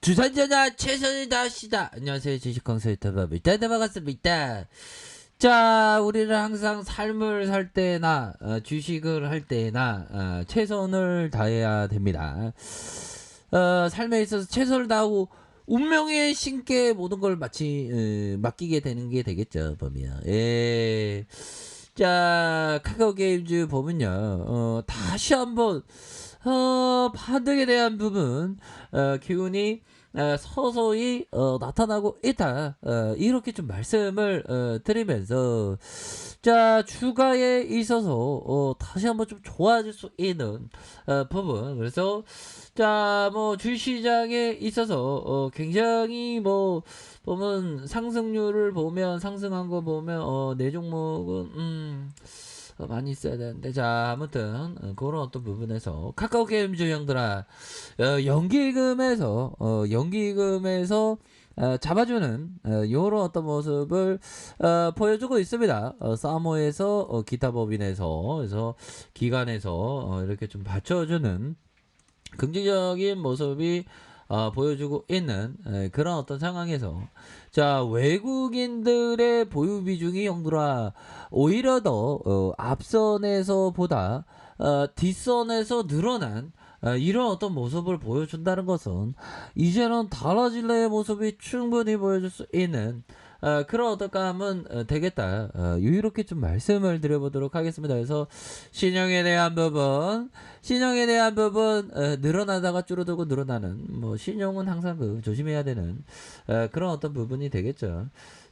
주산전자 최선을 다하시다. 안녕하세요. 주식consultant입니다. 네, 반갑습니다. 자, 우리는 항상 삶을 살 때나 주식을 할 때나 최선을 다해야 됩니다. 삶에 있어서 최선을 다하고 운명의 신께 모든 걸 맡기게 되는 게 되겠죠, 보면. 예. 자, 카카오 게임즈 보면요. 다시 한번 반등에 대한 부분 기운이 서서히 나타나고 있다. 이렇게 좀 말씀을 드리면서 자, 주가에 있어서 다시 한번 좀 좋아질 수 있는 부분. 그래서 자, 뭐 주시장에 있어서 굉장히 뭐 보면 상승률을 보면 상승한 거 보면 내 종목은 많이 있어야 되는데. 자, 아무튼 그런 어떤 부분에서 카카오 게임즈 형들아, 연기금에서 잡아주는 요런 어떤 모습을 보여주고 있습니다. 사모에서 기타 법인에서, 그래서 기관에서 이렇게 좀 받쳐주는 긍정적인 모습이 보여주고 있는 그런 어떤 상황에서 자, 외국인들의 보유 비중이 형들아 오히려 더 앞선에서보다 뒷선에서 늘어난 이런 어떤 모습을 보여준다는 것은 이제는 달라질래의 모습이 충분히 보여줄 수 있는 그런 어떤 감은 되겠다. 이렇게 좀 말씀을 드려보도록 하겠습니다. 그래서 신용에 대한 부분 늘어나다가 줄어들고 늘어나는, 뭐 신용은 항상 조심해야 되는 그런 어떤 부분이 되겠죠.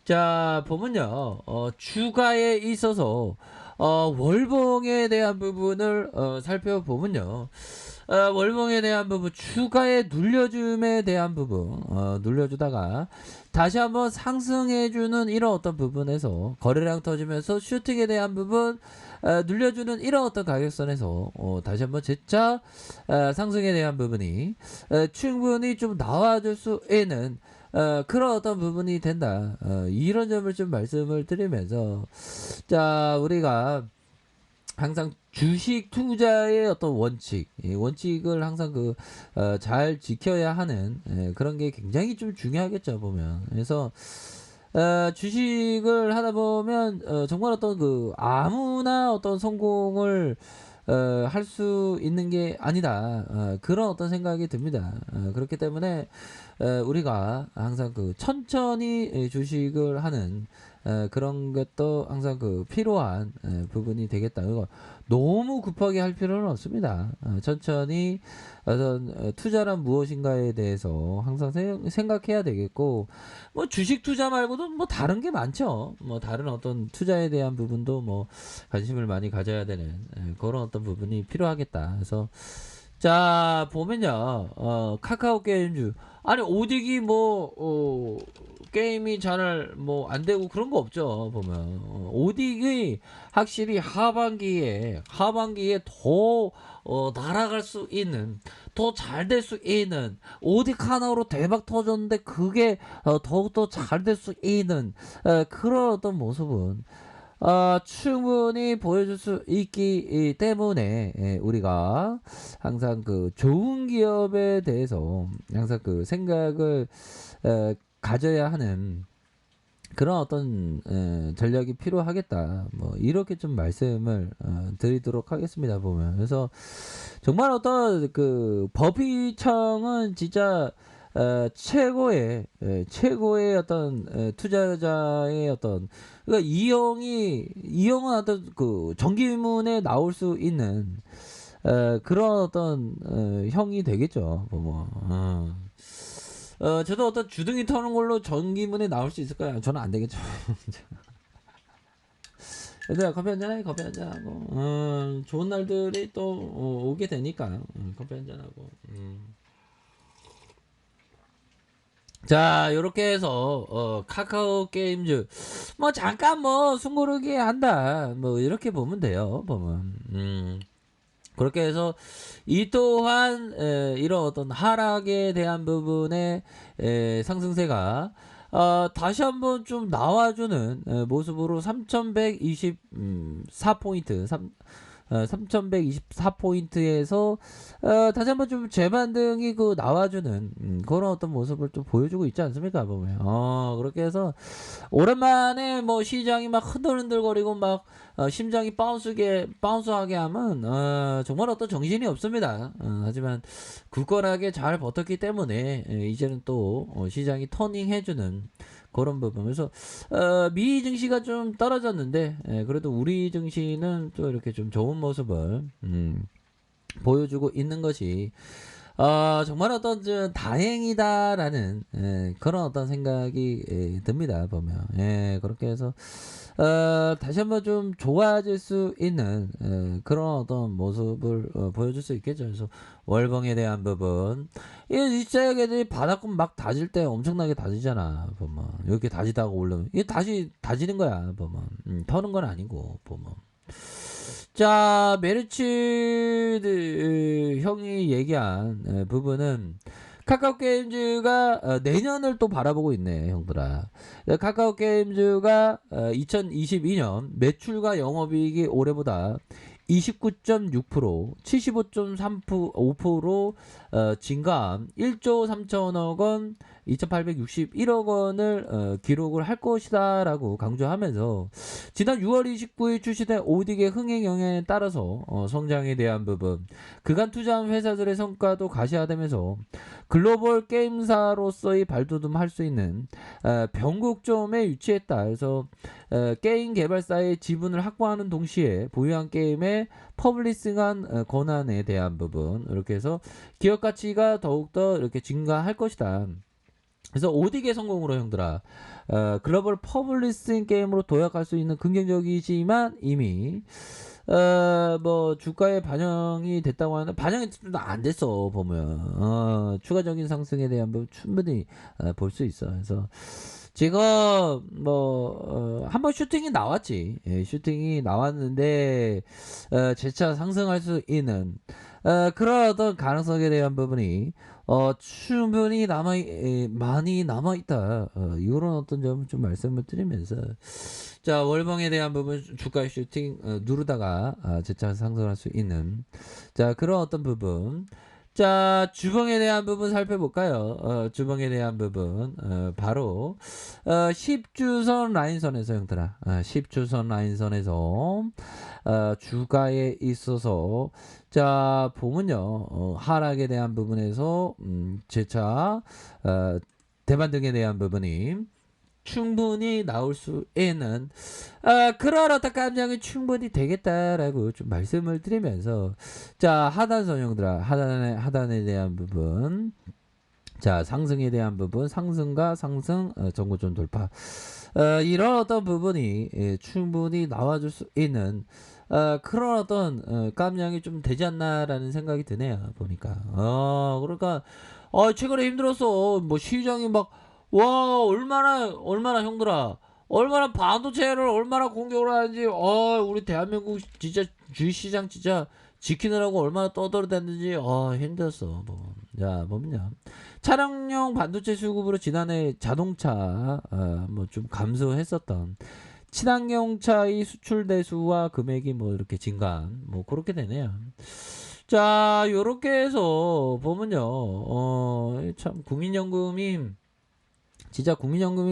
자, 보면요, 주가에 있어서 월봉에 대한 부분을 살펴보면요, 월봉에 대한 부분, 주가의 눌려줌에 대한 부분, 눌려주다가 다시 한번 상승해주는 이런 어떤 부분에서 거래량 터지면서 슈팅에 대한 부분 눌려주는 이런 어떤 가격선에서 다시 한번 재차 상승에 대한 부분이 충분히 좀 나와줄 수 있는 그런 어떤 부분이 된다. 이런 점을 좀 말씀을 드리면서 자, 우리가 항상 주식 투자의 어떤 원칙, 원칙을 항상 잘 지켜야 하는 그런 게 굉장히 좀 중요하겠죠, 보면. 그래서 주식을 하다 보면 정말 어떤 아무나 어떤 성공을 할 수 있는 게 아니다. 그런 어떤 생각이 듭니다. 그렇기 때문에 우리가 항상 천천히 주식을 하는 그런 것도 항상 필요한 부분이 되겠다. 이거 너무 급하게 할 필요는 없습니다. 천천히 어떤 투자란 무엇인가에 대해서 항상 생각해야 되겠고, 뭐 주식 투자 말고도 뭐 다른 게 많죠. 뭐 다른 어떤 투자에 대한 부분도 뭐 관심을 많이 가져야 되는 그런 어떤 부분이 필요하겠다. 그래서 자, 보면요, 카카오 게임즈, 아니 오딕이 게임이 잘 뭐 안 되고 그런 거 없죠. 보면 오딕이 확실히 하반기에 더 날아갈 수 있는, 더 잘 될 수 있는, 오딕 하나로 대박 터졌는데 그게 더욱더 잘 될 수 있는 그런 어떤 모습은 충분히 보여줄 수 있기 때문에 우리가 항상 좋은 기업에 대해서 항상 생각을 가져야 하는 그런 어떤 전략이 필요하겠다. 뭐 이렇게 좀 말씀을 드리도록 하겠습니다. 보면. 그래서 정말 어떤 법인청은 진짜 최고의 어떤 투자자의 어떤, 그러니까 이형은 어떤 정기문에 나올 수 있는 그런 어떤 형이 되겠죠. 보면. 저도 어떤 주둥이 터는 걸로 정기문에 나올 수 있을까요? 저는 안 되겠죠. 얘들아, 커피 한잔해. 커피 한잔하고 좋은 날들이 또 오게 되니까 커피 한잔하고. 자, 요렇게 해서 카카오 게임즈 뭐 잠깐 뭐 숨고르기 한다, 뭐 이렇게 보면 돼요. 보면 그렇게 해서 이 또한 이런 어떤 하락에 대한 부분의 상승세가 다시 한번 좀 나와주는 모습으로 3124포인트 3124포인트에서 다시 한번 좀 재반등이 나와주는 그런 어떤 모습을 또 보여주고 있지 않습니까 보면. 그렇게 해서 오랜만에 뭐 시장이 막 흔들흔들거리고 막 심장이 바운스하게 하면 정말 어떤 정신이 없습니다. 하지만 굳건하게 잘 버텼기 때문에 이제는 또 시장이 터닝해주는 그런 부분. 그래서 미 증시가 좀 떨어졌는데 그래도 우리 증시는 또 이렇게 좀 좋은 모습을 보여주고 있는 것이 정말 어떤 다행이다라는 그런 어떤 생각이 듭니다 보면. 그렇게 해서 다시 한번 좀 좋아질 수 있는 그런 어떤 모습을 보여줄 수 있겠죠. 그래서 월봉에 대한 부분, 이 시장애들이 바닥권 막 다질 때 엄청나게 다지잖아 보면. 이렇게 다지다가 올라오면 이게 다시 다지는 거야 보면. 터는 건 아니고 보면. 자, 메르츠 형이 얘기한 부분은 카카오 게임즈가 내년을 또 바라보고 있네, 형들아. 카카오 게임즈가 2022년 매출과 영업이익이 올해보다 29.6%, 75.5% 증가한 1조 3천억 원, 2,861억 원을 기록을 할 것이다라고 강조하면서 지난 6월 29일 출시된 오딕의 흥행 영향에 따라서 성장에 대한 부분, 그간 투자한 회사들의 성과도 가시화되면서 글로벌 게임사로서의 발돋움할 수 있는 변곡점에 위치했다. 그래서 게임 개발사의 지분을 확보하는 동시에 보유한 게임의 퍼블리싱한 권한에 대한 부분, 이렇게 해서 기업 가치가 더욱더 이렇게 증가할 것이다. 그래서 오딕의 성공으로 형들아, 글로벌 퍼블리싱 게임으로 도약할 수 있는 긍정적이지만 이미 뭐 주가에 반영이 됐다고 하는, 반영이 안 됐어 보면. 추가적인 상승에 대한 부분 충분히 볼 수 있어. 그래서 지금 뭐 한번 슈팅이 나왔지. 슈팅이 나왔는데 재차 상승할 수 있는 그런 어떤 가능성에 대한 부분이 충분히 많이 남아있다. 이런 어떤 점을 좀 말씀을 드리면서, 자, 월봉에 대한 부분 주가 슈팅 누르다가 재차 상승할 수 있는, 자, 그런 어떤 부분. 자, 주봉에 대한 부분 살펴볼까요? 주봉에 대한 부분 바로 10주선 라인선에서 형들아, 10주선 라인선에서 주가에 있어서 자 보면요, 하락에 대한 부분에서 재차 대반등에 대한 부분이 충분히 나올 수 있는 그런 어떤 감정이 충분히 되겠다라고 좀 말씀을 드리면서, 자, 하단선 형들아, 하단에 대한 부분, 자, 상승에 대한 부분, 상승과 상승 전고점 돌파, 이런 어떤 부분이 충분히 나와줄 수 있는 그런 어떤 감량이 좀 되지 않나라는 생각이 드네요 보니까. 그러니까 최근에 힘들었어. 뭐 시장이 막, 와, 얼마나 형들아, 얼마나 반도체를 얼마나 공격을 하는지, 우리 대한민국 진짜 주식시장 진짜 지키느라고 얼마나 떠들어댔는지 힘들었어. 뭐. 자, 보면요, 차량용 반도체 수급으로 지난해 자동차 뭐 좀 감소했었던 친환경차의 수출 대수와 금액이 뭐 이렇게 증가한 뭐 그렇게 되네요. 자, 요렇게 해서 보면요, 참 국민연금이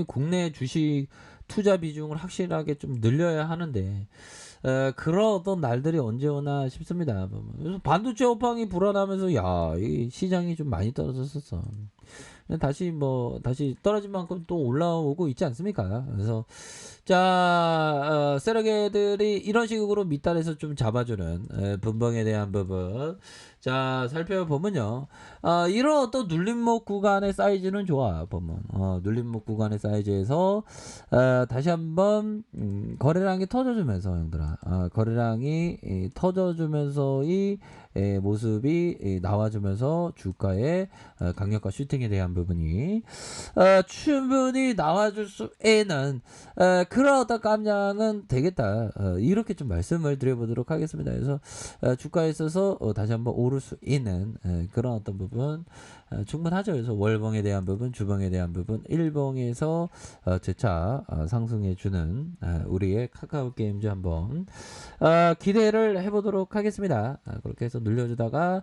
국내 주식 투자 비중을 확실하게 좀 늘려야 하는데 그런 어떤 날들이 언제 오나 싶습니다. 그래서 반도체 업황이 불안하면서 이 시장이 좀 많이 떨어졌었어. 다시 떨어진 만큼 또 올라오고 있지 않습니까? 그래서 자, 세력애들이 이런 식으로 밑단에서 좀 잡아주는 분봉에 대한 부분, 자, 살펴보면요, 이런 어떤 눌림목 구간의 사이즈는 좋아 보면. 눌림목 구간의 사이즈에서 다시 한번 거래량이 터져주면서 형들아, 거래량이 터져주면서의 모습이 나와주면서 주가의 강력한 슈팅에 대한 부분이 충분히 나와줄 수 있는 그런 어떤 감량은 되겠다. 이렇게 좀 말씀을 드려보도록 하겠습니다. 그래서 주가에 있어서 다시 한번 오를 수 있는 그런 어떤 부분 충분하죠. 그래서 월봉에 대한 부분, 주봉에 대한 부분, 일봉에서 재차 상승해주는 우리의 카카오 게임즈 한번 기대를 해보도록 하겠습니다. 그렇게 해서 눌려주다가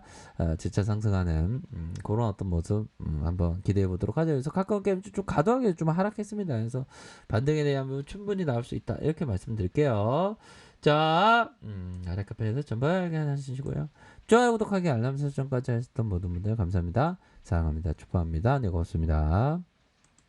재차 상승하는 그런 어떤 모습 한번 기대해 보도록 하죠. 그래서 카카오 게임즈 좀 과도하게 좀 하락했습니다. 그래서 반등에 대한 부분 충분히 나올 수 있다. 이렇게 말씀드릴게요. 자, 아래 카페에서 전부 발견하시고요. 좋아요, 구독하기, 알람 설정까지 하셨던 모든 분들 감사합니다. 사랑합니다. 축복합니다. 네, 고맙습니다.